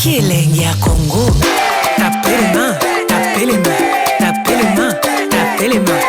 Kilenge ya Congo. Tapez les mains, tapez les mains, tapez les mains, tapez les mains.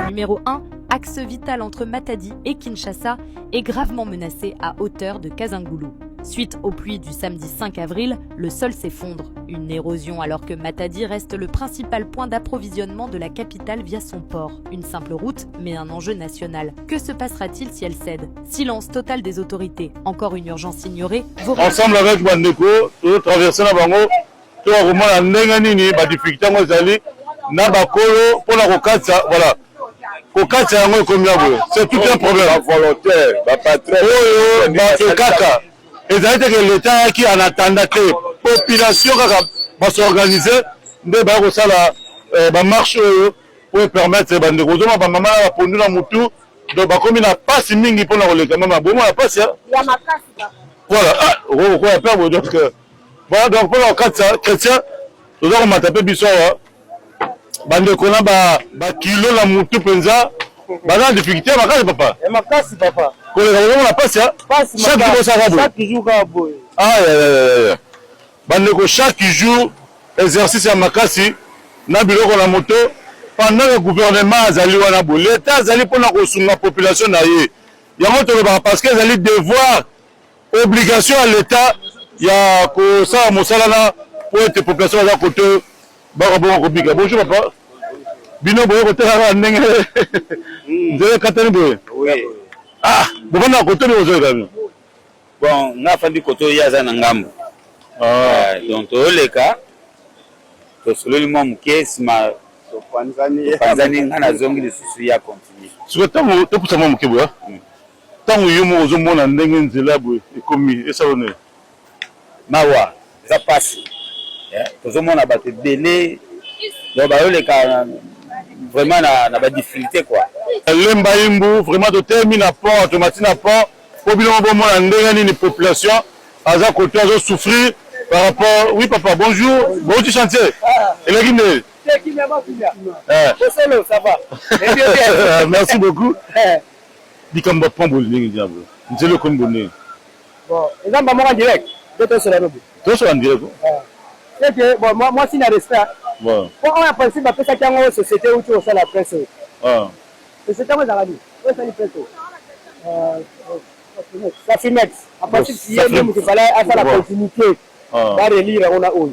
Numéro 1, axe vital entre Matadi et Kinshasa, est gravement menacé à hauteur de Kasangoulou. Suite aux pluies du samedi 5 avril, le sol s'effondre. Une érosion alors que Matadi reste le principal point d'approvisionnement de la capitale via son port. Une simple route, mais un enjeu national. Que se passera-t-il si elle cède? Silence total des autorités. Encore une urgence ignorée. Ensemble avec Bandeko, nous traversons la Bango, tout le monde a négani, ba difficulté ngozali, na bakolo pour la rocade, voilà. C'est tout un problème. Volontaire, patron, kaka. Et ça a été que l'État qui en attendait que la population va s'organiser, de la marche pour permettre ces bandes de gros hommes, maman a pondu la moutou, donc comme il n'a pas si mingi pour la relève, maman, bon, on n'a pas ça. Voilà, on va perdre donc. Voilà, donc pour la carte chrétien, nous avons tapé Bissau. Bande kona ba kilo la mutu penza bana difficulté makasi papa e makasi papa ko le la passe chaque jour ça va chaque jour ka boy bande ko chaque jour exercice ya makasi na biloko na moto pendant le gouvernement azali wana bo l'état azali pona ko sunga population na ye yango to ba parce que azali devoir obligation à l'état ya ko sa mosala na pour être population à côté. Bonjour papa. Bino boye côté la ndenge. Vous katani boye. Oui. Ah, bon na côté de vous. Bon, na fandi côté ya za na ngambo. Donc les cas tosolo moi muke sima panzani ngana zongi de susu ya continue soki ntango topusa mwa moke boya ntango yo moko ozomona ndenge nzela boye ekomi esalone mawa eza pasi tozomona bato ebele donc bayoleka vraiment na badifficulté quoi lemba yimbu vraiment totemi na port tomati na port po biloko bomona ndenge nini population aza kote azosouffrir par rapport oui papa bonjour bouti chantier eleki nde merci beaucoup likambo apamboli ndenge diable nzela okomi bonene eza mbamoko en direct nde tosola nobi tosola en direct c'est que bon moi si na respect bon po oyo principe bapesaki yango société uti osala presse société yango ezalaka nini oyo esali presse Safimex en principe ye nde moto efale asala continuité barelire yango na oyo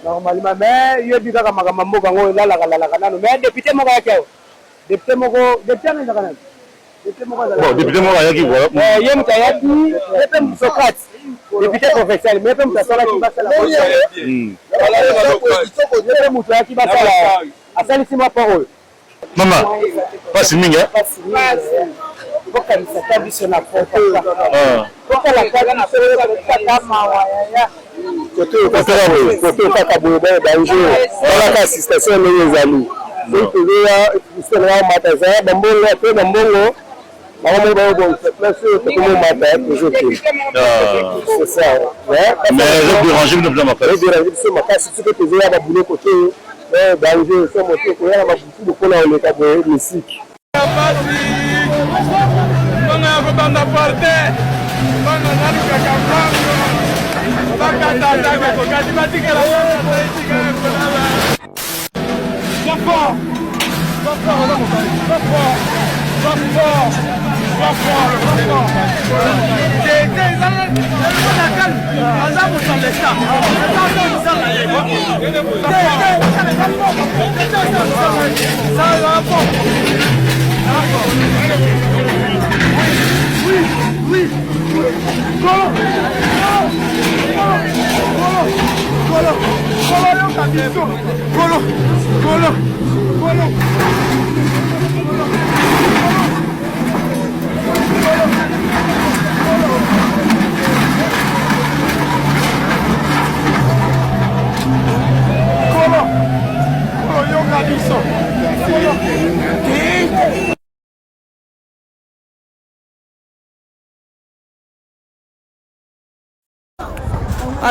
normalement mais yebi kaka makambo mboka yango elalaka nano mais député moko ayaki awa député moko député yango ezalaka nani député moko ayaki ye moto ayaki ye mpe Socrate député provincial mais mpe moto asalaki basala ye mpe moto ayaki basala asalisi mwa port oyo mama pasi mingi bokanisaka biso na kote kaka boye danger balaka assistation ndenge ezali tozoya bisenaa mata ezala bambongo ape bambongo bango bayobongisa place oyo tokomomata tozote c'est ça mais ezoderange bino mpenza makasi ezoderange biso makasi soki tozoya babuloko te danger so moto koya na babutu lokola oleka boye misiki bana ya kobanda porte bana nalukaka mbango bakatataka kokati batikela aza mosaleta oui.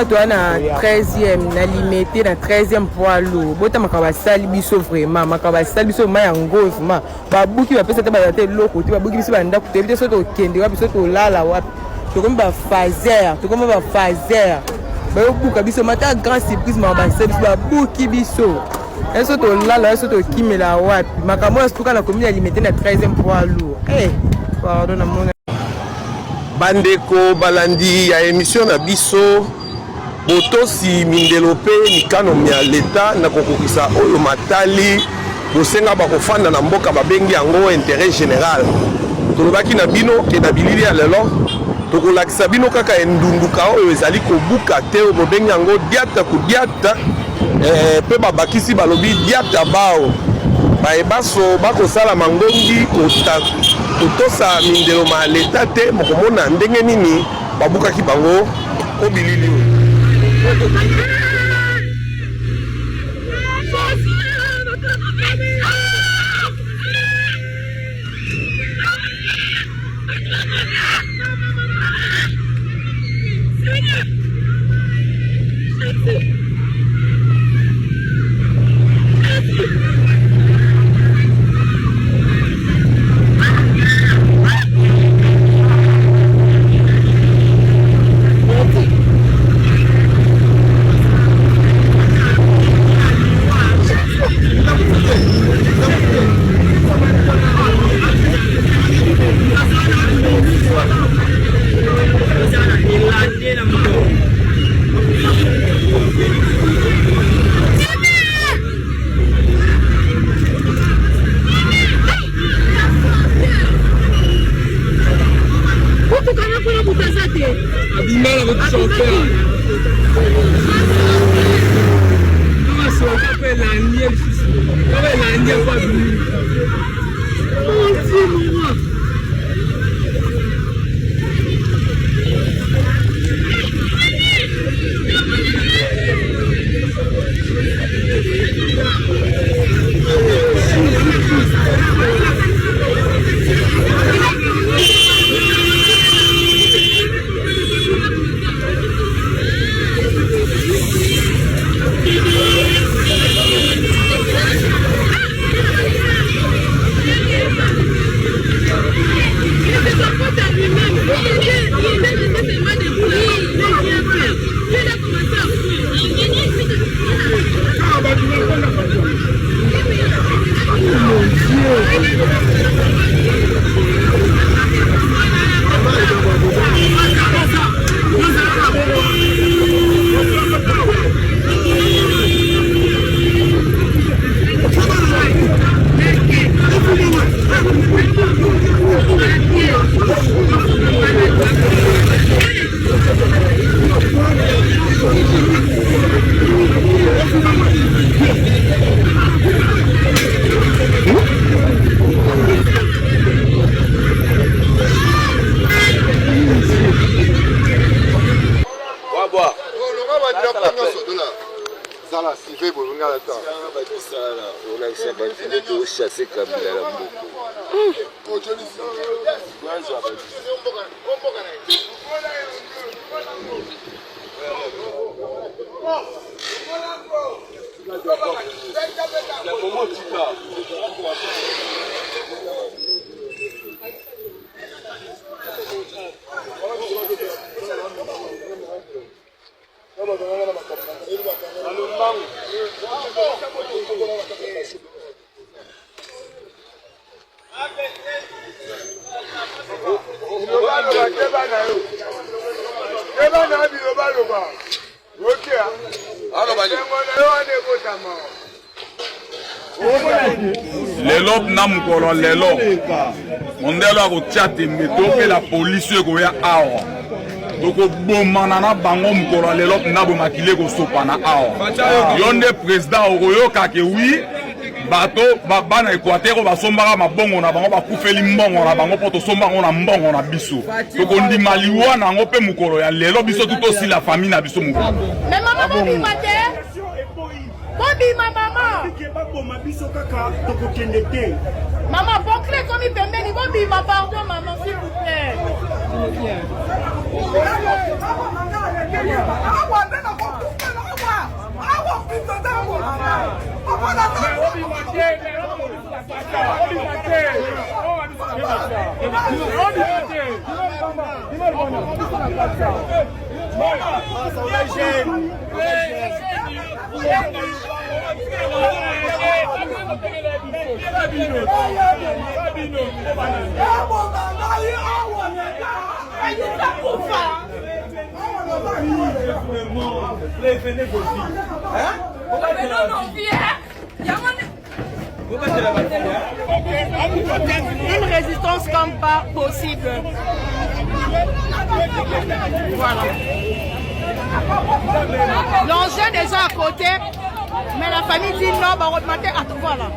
Toi na 13e na limité na 13e poids lourd bota makaba sali biso vraiment makaba sali biso ma ya ngozuma babuki bapesa te bazate loko te babuki biso banda kutebi te soto kende wapi soto lala wapi tokomi ba phaser bayobuka biso mata grand surprise makaba sali biso babuki biso soto lala soto kimela wapi makambo ya stuka na commune ya limité na 13e poids lourd pardon na mona bandeko balandi ya émission na biso botosi mindelo pe likano ya leta na kokokisa oyo matali bosenga bakofanda na mboka babengi yango intérêt général tolobaki na bino ke na bilili ya lelo tokolakisa bino kaka endunduka oyo ezali kobuka te oyo bobengi yango diata kudiata pe babakisi balobi diata bao bayebaso bakosala mangongi kotosa mindelo ma leta te mokomona ndenge nini babukaki bango obilili oyo Abimana, vou te soltar. Lelo na mukolo lelo mondelo akotia tembe tope la police ekoya awa toko bomana na bango mukolo lelo na bomakile kosopana awa yonde président okoyoka ke wi bato bana Equateur basombaka mabongo na bango bakufeli mbongo na bango po tosombango na mbongo na biso tokondima liwa nango pe mukolo ya lelo biso tuto si la famille na biso mukolo mais maman Bobby, ma maman. Maman, bon clé comme il peut me Bobby, ma pardon, maman, s'il vous plaît. Une résistance comme pas possible. Voilà. L'enjeu est déjà à côté, mais la famille dit non, bah remonter à tout. Voilà.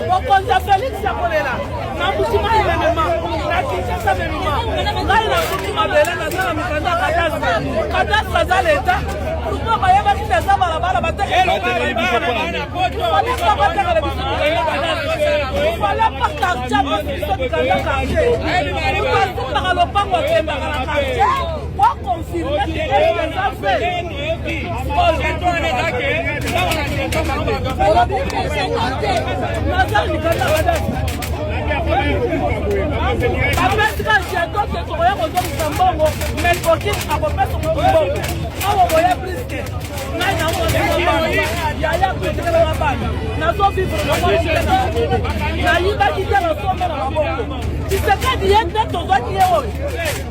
Mokonzi Félix Yakolela na kusima événement na Kinshasa événement ngai na kuki mabele na sala mikanda kadastre za l'État pourquoi bayeba ki teza balabala batekela fallait pas quartier biso mikanda quartier basimbaka lopango akendaka na quartier kwa confirme ke eza fait apesika jeto ke tokoya kozongisa mbongo mais kokis akopesa mbongo awo boya pliske ngai nayaya kotekelanga bana nazovivre nayibaki te nasombe na mabongo tisekadi ye nde tozwaki ye oyo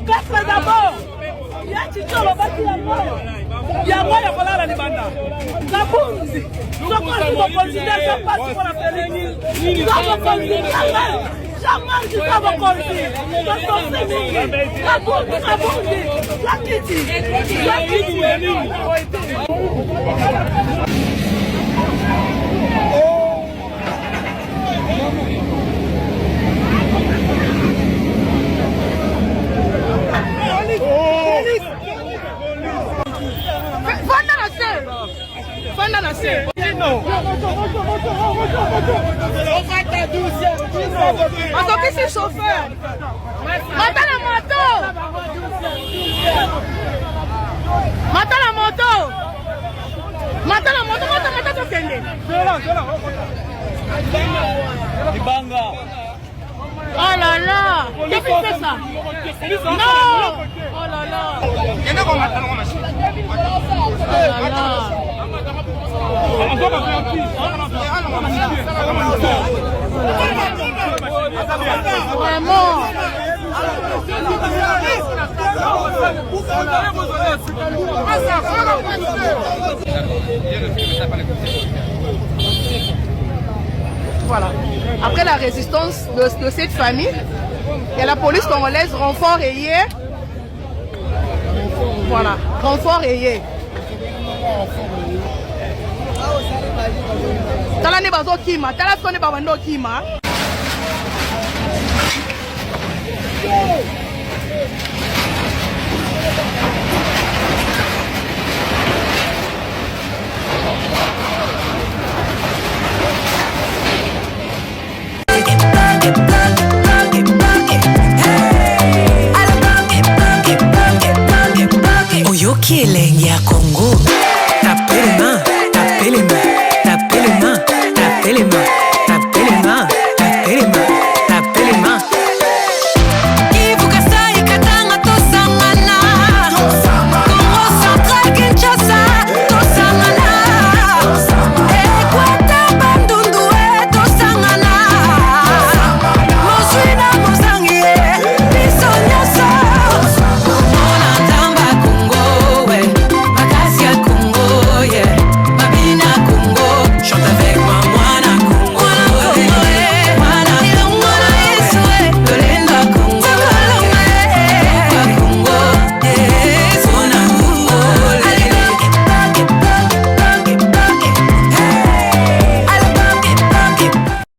pepe dabord ya cicolo baki yango ya kolala libanda na bunzi sokosi bokonzi nde pasi mpona pelini sokokonzi yangai Jamais tu vas me conduire. C'est chauffeur. Mata la moto. Mata la moto. Mata la moto. Mata ton kende. Oh là là. Qu'est-ce que c'est ça? Non. Oh là là. Oh là là. Vraiment. Voilà. Après la résistance de cette famille, il y a la police congolaise, renfort ayé. Voilà, renfort ayé. Tala ne bazo kima, tala sone babando kima. Oyoki elenge ya Congo